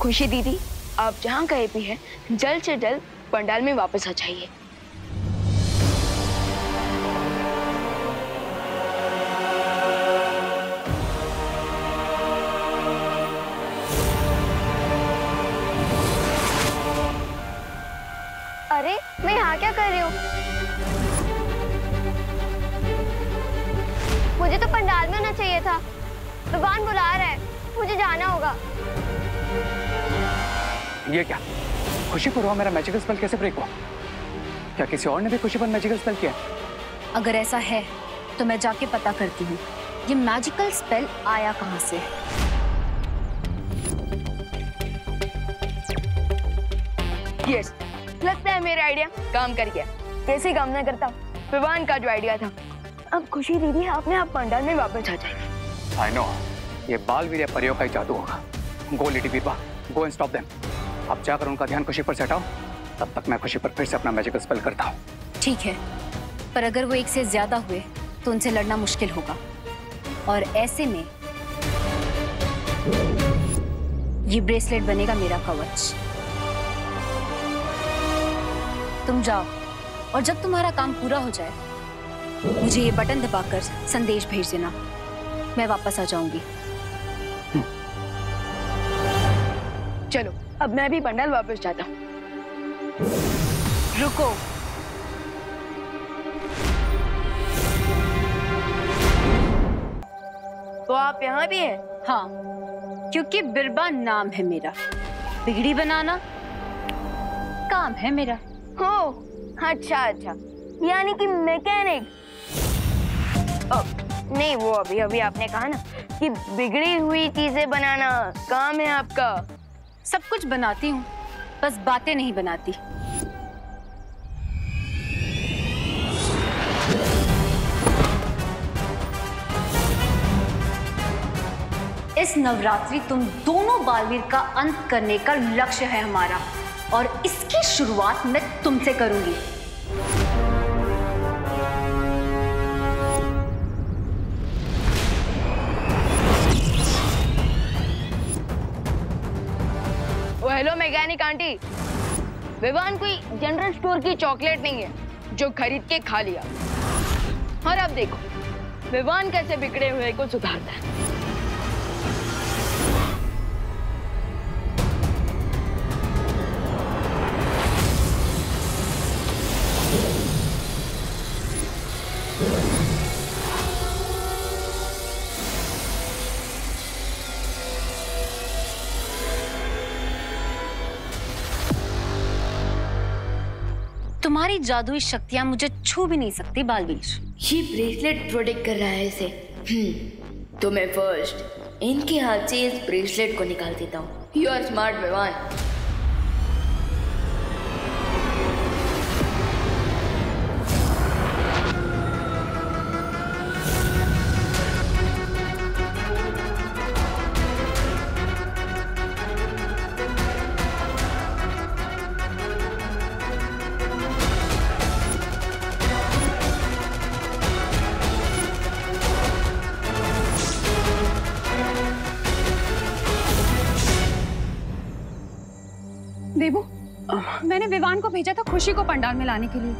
खुशी दीदी, आप जहाँ कहीं भी हैं, जल्द से जल्द पंडाल में वापस आ जाइए। अरे मैं यहाँ क्या कर रही हूँ? मुझे तो पंडाल में होना चाहिए था। विवान बुला रहा है, मुझे जाना होगा। ये क्या? खुशी पर हुआ मेरा मैजिकल स्पेल कैसे ब्रेक हुआ? क्या किसी और ने भी खुशी पर मैजिकल स्पेल किया? अगर ऐसा है तो मैं जाके पता करती हूँ ये मैजिकल स्पेल आया कहाँ से। यस, लगता है मेरा आइडिया काम कर गया। कैसे काम ना करता, विवान का जो आइडिया था। अब खुशी दीदी अपने आप पंडाल में वापस आ जाएगी। आई नो, ये बाल वीर्य परियों का ही जादू होगा। गो लेडी बीरबा, गो एंड स्टॉप देम। अब जाकर उनका ध्यान खुशी पर से हटाओ, तब तक मैं खुशी पर फिर से अपना मैजिकल स्पेल करता हूँ। ठीक है, पर अगर वो एक से ज्यादा हुए तो उनसे लड़ना मुश्किल होगा, और ऐसे में ये ब्रेसलेट बनेगा मेरा कवच। तुम जाओ, और जब तुम्हारा काम पूरा हो जाए मुझे ये बटन दबाकर संदेश भेज देना, मैं वापस आ जाऊंगी। चलो, अब मैं भी पंडाल वापस जाता हूँ। रुको, तो आप यहाँ भी हैं? हाँ, क्योंकि बिरबा नाम है मेरा, बिगड़ी बनाना काम है मेरा। हो, अच्छा अच्छा, यानी कि मैकेनिक। नहीं, वो अभी अभी आपने कहा ना कि बिगड़ी हुई चीजें बनाना काम है आपका। सब कुछ बनाती हूँ, बस बातें नहीं बनाती। इस नवरात्रि तुम दोनों बालवीर का अंत करने का लक्ष्य है हमारा, और इसकी शुरुआत मैं तुमसे करूंगी। हेलो मैकेनिक आंटी, विवान कोई जनरल स्टोर की चॉकलेट नहीं है जो खरीद के खा लिया। और अब देखो विवान कैसे बिगड़े हुए को सुधारता है। तुम्हारी जादुई शक्तियां मुझे छू भी नहीं सकती बालवीर। ये ब्रेसलेट प्रोटेक्ट कर रहा है इसे। तो मैं फर्स्ट इनके हाथ से इस ब्रेसलेट को निकाल देता हूँ। You are smart Vivaan. Debu, मैंने विवान को भेजा था खुशी को पंडाल में लाने के लिए।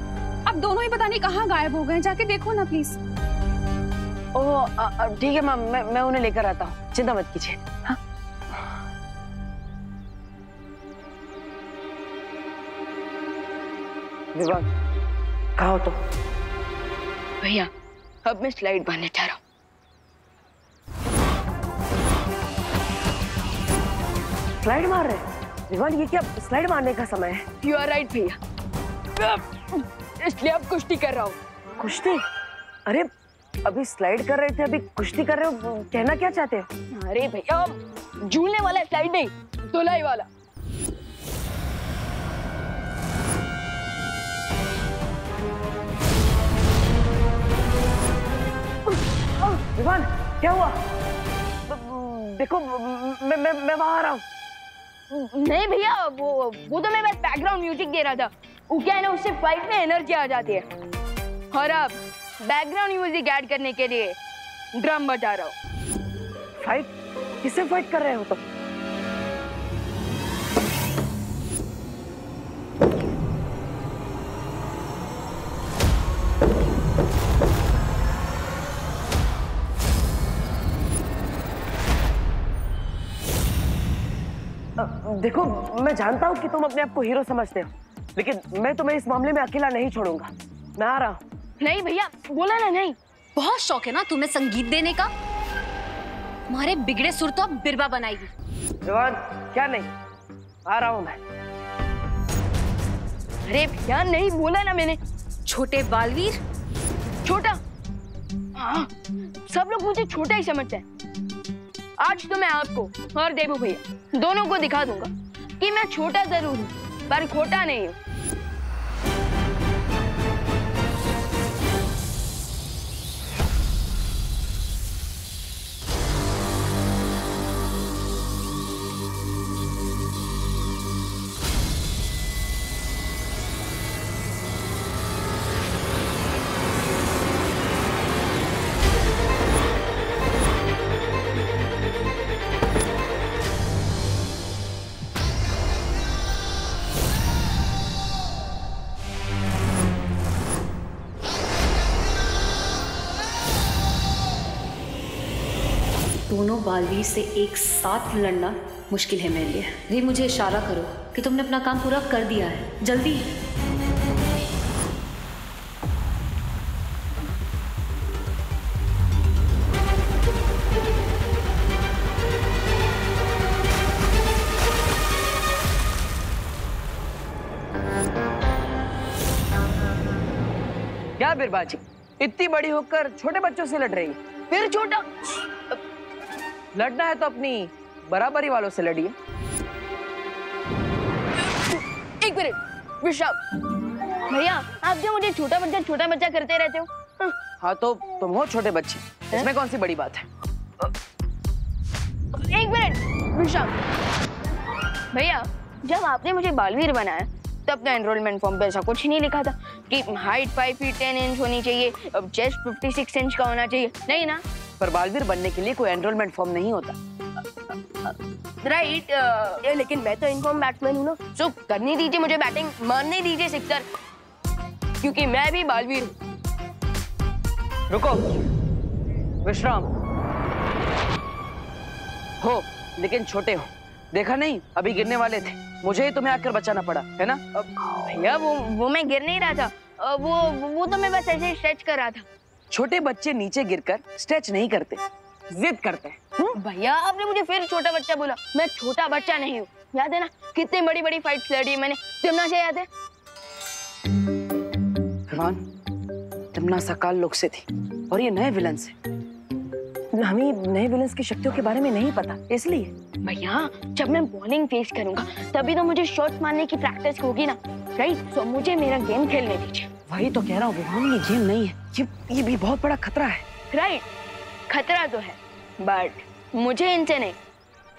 अब दोनों ही पता नहीं कहाँ गायब हो गए, जाके देखो ना प्लीज। ओह ठीक है मैम, मैं उन्हें लेकर आता हूँ, चिंता मत कीजिए। हाँ? विवान, कहाँ हो तुम? भैया, अब मैं स्लाइड बनने जा रहा हूँ। स्लाइड मार रहे? विवान, ये क्या स्लाइड मारने का समय है? यू आर राइट भैया, इसलिए अब कुश्ती कर रहा हूँ। कुश्ती? अरे अभी स्लाइड कर रहे थे, अभी कुश्ती कर रहे हो, कहना क्या चाहते हो? अरे भैया, झूलने वाला स्लाइड नहीं, धुलाई वाला। विवान, क्या हुआ? देखो मैं वहां आ रहा हूँ। नहीं भैया, वो तो मैं बस बैकग्राउंड म्यूजिक दे रहा था। वो क्या है ना, उससे फाइट में एनर्जी आ जाती है। और अब बैकग्राउंड म्यूजिक ऐड करने के लिए ड्रम बजा रहा हूँ। फाइट? किससे फाइट कर रहे हो तुम? देखो, मैं जानता हूँ कि तुम अपने आप को हीरो समझते हो, लेकिन मैं तुम्हें इस मामले में अकेला नहीं छोड़ूंगा। मैं आ रहा हूँ। नहीं भैया, बोला ना नहीं। बहुत शौक है ना तुम्हें संगीत देने का? तुम्हारे बिगड़े सुर तो अब बिरबा बनाएगी। विवान, क्या नहीं, आ रहा हूँ मैं। अरे भैया नहीं, बोला ना मैंने। छोटे बालवीर। छोटा? हाँ, सब लोग मुझे छोटा ही समझते हैं। आज तो मैं आपको और देबू भैया दोनों को दिखा दूंगा कि मैं छोटा जरूर हूँ पर खोटा नहीं हूँ। दोनों बालवीर से एक साथ लड़ना मुश्किल है मेरे लिए। रे मुझे इशारा करो कि तुमने अपना काम पूरा कर दिया है, जल्दी। क्या बिरबाजी, इतनी बड़ी होकर छोटे बच्चों से लड़ रही है? फिर छोटा? लड़ना है तो अपनी बराबरी वालों से लड़िए। एक मिनट विशाल भैया, आप जो मुझे छोटा बच्चा करते रहते हो। हाँ तो तुम हो छोटे बच्चे, इसमें कौन सी बड़ी बात है? एक मिनट विशाल भैया, जब आपने मुझे बालवीर बनाया तब तो एनरोलमेंट फॉर्म पे ऐसा कुछ नहीं लिखा था कि हाइट 5 फीट 10 इंच होनी चाहिए, चेस्ट 56 इंच का होना चाहिए, नहीं ना? पर बालवीर बनने के लिए कोई एनरोलमेंट फॉर्म नहीं होता। राइट, लेकिन मैं तो इनफॉर्म बैट्समैन हूँ ना, सो करने दीजिए मुझे बैटिंग, मारने दीजिए सिक्सर, क्योंकि मैं भी बालवीर हूँ। रुको, विश्राम हो लेकिन छोटे हो। देखा नहीं, अभी गिरने वाले थे, मुझे ही तुम्हें आकर बचाना पड़ा, है ना? भैया वो मैं गिर नहीं रहा था, वो तो मैं बस ऐसे स्ट्रेच कर रहा था। छोटे बच्चे नीचे गिरकर स्ट्रेच नहीं करते, जिद करते हैं। भैया आपने मुझे फिर छोटा बच्चा बोला, मैं छोटा बच्चा नहीं हूँ। याद है ना कितनी बड़ी बड़ी फाइट्स लड़ी मैंने, तिमना से याद है? फिरमान, तिमना सकाल लोग से थी और ये नए विलन से। हमें नए विलन्स की शक्तियों के बारे में नहीं पता, इसलिए। भैया जब मैं बॉलिंग फेस करूंगा तभी तो मुझे शॉट्स मारने की प्रैक्टिस होगी ना, राइट? सो मुझे मेरा गेम खेलने दीजिए। वही तो कह रहा हूँ विमान, ये गेम नहीं है, ये भी बहुत बड़ा खतरा है। राइट, खतरा तो है, बट मुझे इनसे नहीं,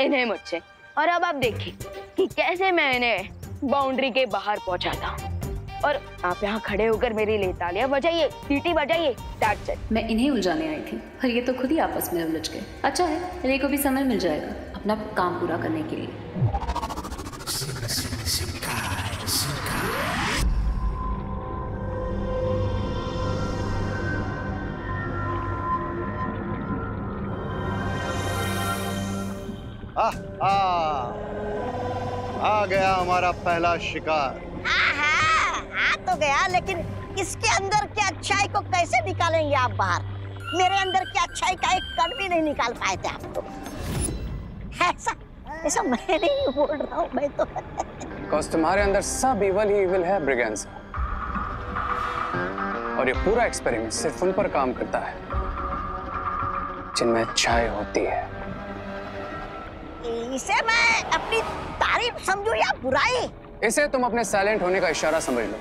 इन्हें मुझसे। और अब आप देखिए कि कैसे मैं इन्हें बाउंड्री के बाहर पहुंचाता हूँ। और आप यहाँ खड़े होकर मेरे लिए तालियां बजाइए, सीटी बजाइए, दैट्स इट। मैं इन्हें उलझाने आई थी और ये तो खुद ही आपस में उलझ गए। अच्छा है, रे को भी समय मिल जाएगा अपना काम पूरा करने के लिए। आ गया हमारा पहला शिकार। आ तो गया, लेकिन इसके अंदर की अच्छाई को कैसे निकालेंगे आप बाहर? मेरे अंदर की अच्छाई का एक कण भी नहीं निकाल पाए थे आप तो। ऐसा मैं नहीं बोल रहा हूँ, मैं तो बिकॉज़ तुम्हारे अंदर सब इवल ही इवल है ब्रिगेंसा, और ये पूरा एक्सपेरिमेंट सिर्फ उन पर काम करता है जिनमें अच्छाई होती है। इसे मैं अपनी तारीफ समझूं या बुराई? इसे तुम अपने साइलेंट होने का इशारा समझ लो,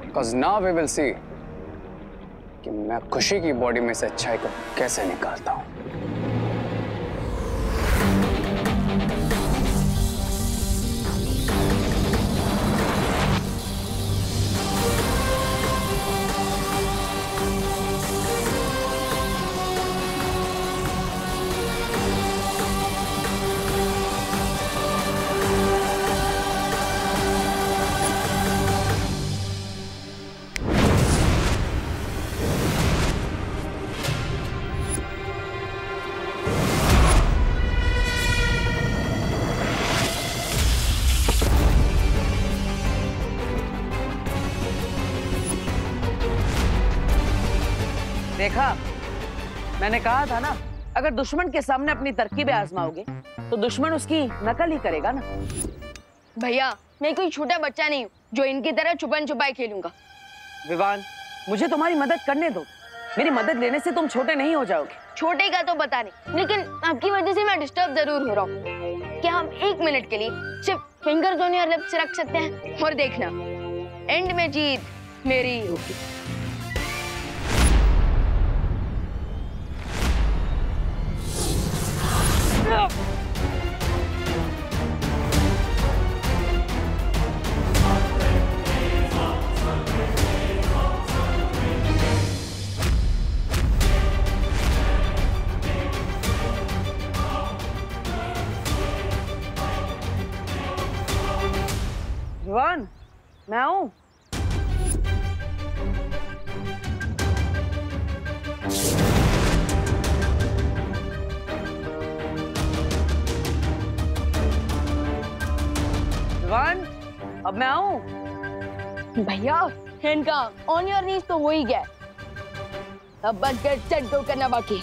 because now we will see कि मैं खुशी की बॉडी में से अच्छाई को कैसे निकालता हूं। देखा, मैंने कहा था ना, अगर दुश्मन के सामने अपनी तरकीबें आजमाओगे तो दुश्मन उसकी नकल ही करेगा ना। भैया मैं कोई छोटा बच्चा नहीं हूँ जो इनकी तरह छुपन छुपाई खेलूंगा। विवान, मुझे तुम्हारी मदद करने दो। मेरी मदद लेने से तुम छोटे नहीं हो जाओगे। छोटे का तो पता नहीं, लेकिन आपकी वजह से मैं डिस्टर्ब जरूर हो रहा हूँ। क्या हम 1 मिनट के लिए सिर्फ फिंगर्स ऑन योर लिप्स रख सकते हैं? और देखना, एंड में जीत मेरी होगी। विवान, मैं आऊं? विवान, अब मैं आऊं? भैया इनका ऑन योर नीज तो हो ही गया, अब बस गेट सेट गो करना बाकी।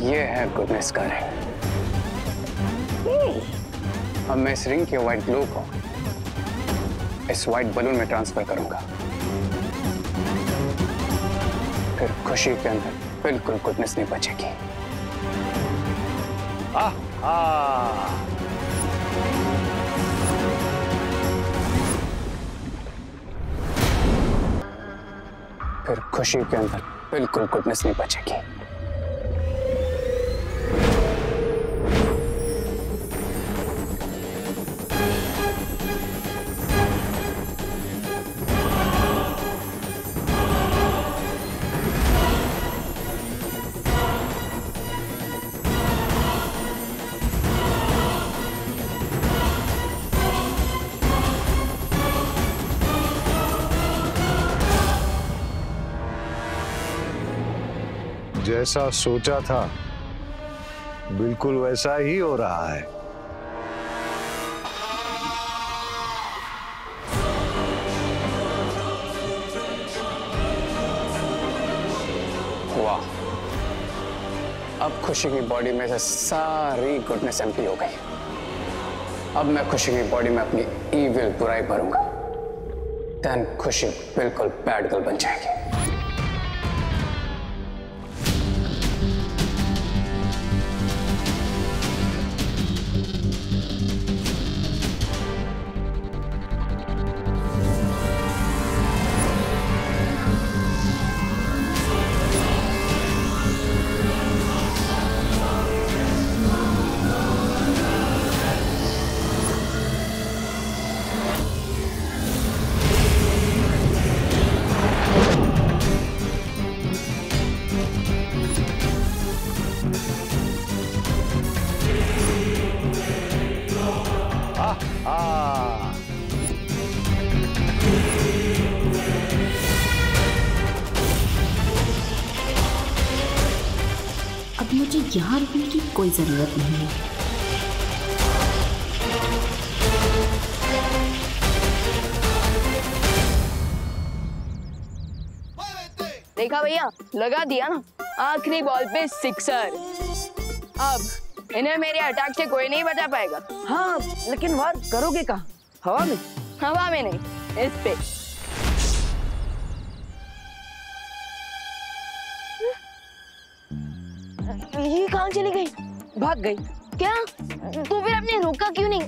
ये है गुडनेस का रिंग। अब मैं इस रिंग के व्हाइट ग्लो को इस व्हाइट बलून में ट्रांसफर करूंगा, फिर खुशी के अंदर बिल्कुल गुडनेस नहीं बचेगी। फिर खुशी के अंदर बिल्कुल गुडनेस नहीं बचेगी। जैसा सोचा था बिल्कुल वैसा ही हो रहा है। वाह, अब खुशी की बॉडी में से सारी गुडनेस एम्प्टी हो गई। अब मैं खुशी की बॉडी में अपनी ईविल बुराई भरूंगा, देन खुशी बिल्कुल बैड गर्ल बन जाएगी। अब मुझे यहाँ रुकने की कोई जरूरत नहीं है। देखा भैया, लगा दिया ना, आखिरी बॉल पे सिक्सर। अब इन्हें मेरे अटैक से कोई नहीं बचा पाएगा। हाँ, लेकिन वार करोगे कहाँ? हवा में? हवा में नहीं, इस पे। ये कहाँ चली गई? भाग गई। क्या? तो फिर आपने रोका क्यों नहीं?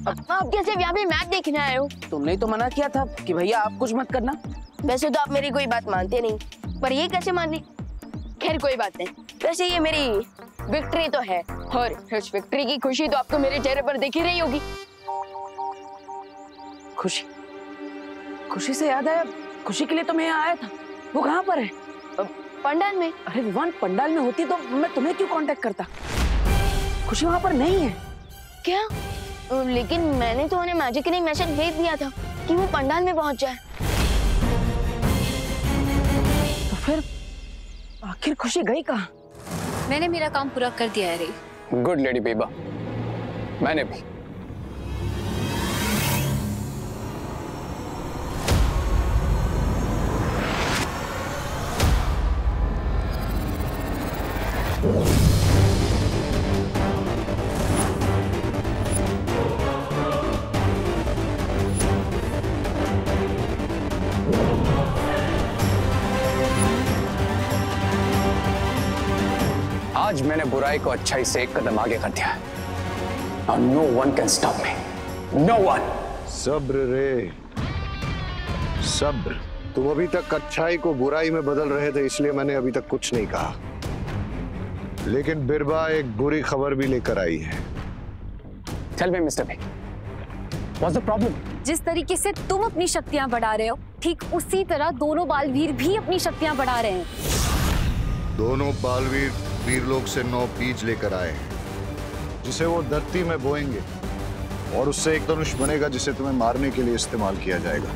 आप कैसे यहाँ पे मैच देखने आए हो? तुमने तो मना किया था कि भैया आप कुछ मत करना। वैसे तो आप मेरी कोई बात मानते नहीं, पर ये कैसे मान ली? खैर कोई बात नहीं। वैसे ये मेरी विक्ट्री तो है, और इस विक्ट्री की खुशी तो आपको मेरे चेहरे पर दिख ही रही होगी। खुशी? खुशी से याद आया, खुशी के लिए तो मैं यहाँ आया था। वो कहाँ पर है? पंडाल में। अरे विवान, पंडाल में होती तो मैं तुम्हें क्यों कांटेक्ट करता? खुशी वहाँ पर नहीं है। क्या? लेकिन मैंने तो उन्हें मैजिकली मैसेज भेज दिया था। कि वो पंडाल में पहुंच जाए। तो फिर आखिर खुशी गई कहाँ? मैंने मेरा काम पूरा कर दिया है रे। गुड लेडी बेबा, मैंने भी। आज मैंने बुराई को अच्छाई से एक कदम आगे कर दिया है। Now no one can stop me. No one. सब्र रे, सब्र। तुम अभी तक अच्छाई को बुराई में बदल रहे थे, इसलिए मैंने अभी तक कुछ नहीं कहा। लेकिन बिरबा एक बुरी खबर भी लेकर आई है। Tell me, Mr. B. What's the problem? जिस तरीके से तुम अपनी शक्तियां बढ़ा रहे हो, ठीक उसी तरह दोनों बालवीर भी अपनी शक्तियां बढ़ा रहे हैं। दोनों बालवीर वीरलोक से 9 बीज लेकर आए हैं, जिसे वो धरती में बोएंगे और उससे एक धनुष बनेगा जिसे तुम्हें मारने के लिए इस्तेमाल किया जाएगा।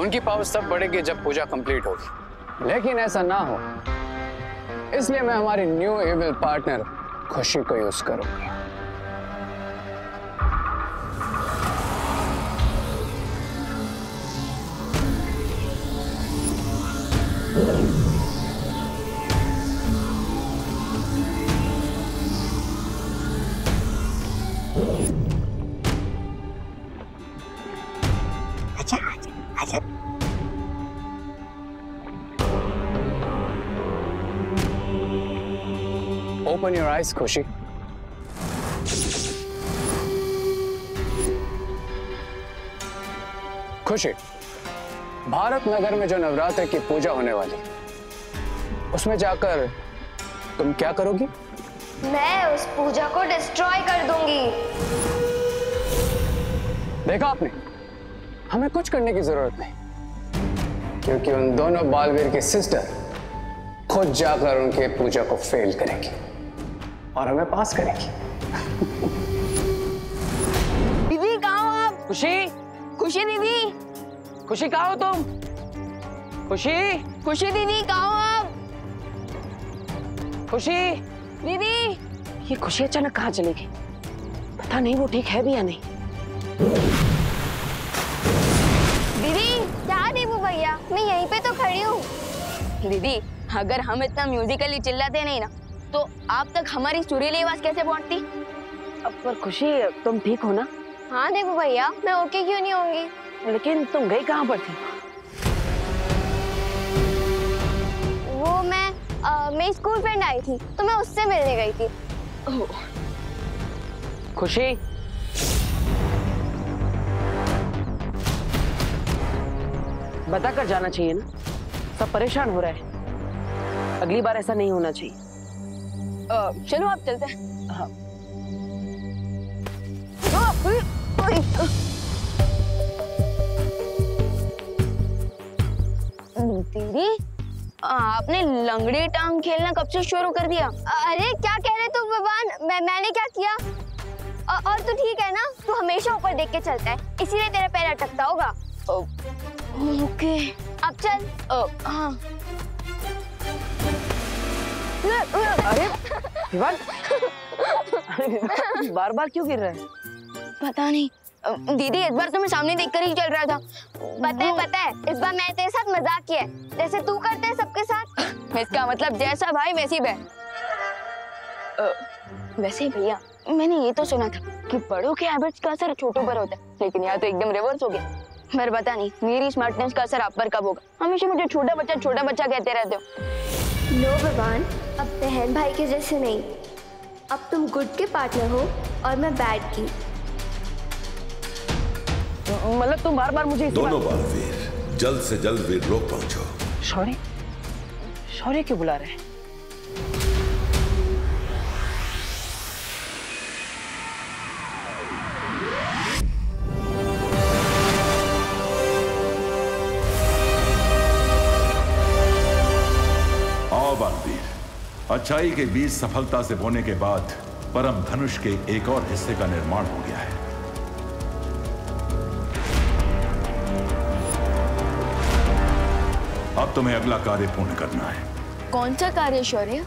उनकी पावर तब बढ़ेगी जब पूजा कंप्लीट होगी, लेकिन ऐसा ना हो इसलिए मैं हमारी न्यू एविल पार्टनर खुशी को यूज करूंगी। अच्छा अच्छा। Open your eyes, खुशी। खुशी, भारत नगर में जो नवरात्र की पूजा होने वाली, उसमें जाकर तुम क्या करोगी? मैं उस पूजा को डिस्ट्रॉय कर दूंगी। देखा आपने, हमें कुछ करने की जरूरत नहीं, क्योंकि उन दोनों बालवीर की सिस्टर खुद जाकर उनके पूजा को फेल करेगी और हमें पास करेगी। दीदी कहाँ हो आप? खुशी, खुशी दीदी, खुशी कहाँ हो तुम? खुशी, खुशी दीदी कहाँ हो आप? खुशी, दीदी, ये खुशी अचानक कहाँ चली गई? पता नहीं वो ठीक है भी या नहीं। दीदी क्या देवू भैया, मैं यहीं पे तो खड़ी हूँ। दीदी अगर हम इतना म्यूजिकली चिल्लाते नहीं ना, तो आप तक हमारी सुरीली आवाज कैसे पहुंचती? अब पर खुशी तुम ठीक हो ना? हाँ देवू भैया, मैं ओके क्यों नहीं होंगी? लेकिन तुम गई कहाँ पर थी? वो मेरी स्कूल फ्रेंड आई थी तो मैं उससे मिलने गई थी। खुशी, बता कर जाना चाहिए ना, सब परेशान हो रहा है। अगली बार ऐसा नहीं होना चाहिए। चलो आप चलते हैं। हाँ। दीदी आपने लंगड़ी टांग खेलना कब से शुरू कर दिया? अरे क्या कह रहे तू भगवान, मैंने क्या किया? और तू ठीक है ना? तू हमेशा ऊपर देख के चलता है, इसीलिए तेरा पैर अटकता होगा। ओके अब चल। हाँ। अरे विवान, बार बार क्यों गिर रहा है? पता नहीं दीदी, इस बार तो मैं सामने देखकर ही चल रहा था। पता है इस बार मैंने तेरे साथ मजाक किया है, जैसे तू करते है सबके साथ। इसका मतलब जैसा भाई वैसी बहन। वैसे भैया, मैंने ये तो सुना था कि बड़ों के हैबिट्स का असर छोटों पर होता है, लेकिन यहाँ तो एकदम रिवर्स हो गया। पर पता नहीं मेरी स्मार्टनेस का असर आप पर कब होगा। हमेशा मुझे छोटा बच्चा कहते रहते हो। नो भगवान, अब बहन भाई के जैसे नहीं, अब तुम गुड के पार्टनर हो और मैं बैड की। मतलब तुम बार बार मुझे दोनों बालवीर जल्द से जल्द वीरलोक पहुंचो। शौर्य, शौर्य क्यों बुला रहे हैं? आओ बालवीर, अच्छाई के बीज सफलता से बोने के बाद परम धनुष के एक और हिस्से का निर्माण हो गया है। अब तुम्हें अगला कार्य पूर्ण करना है। कौन सा कार्य शौर्य?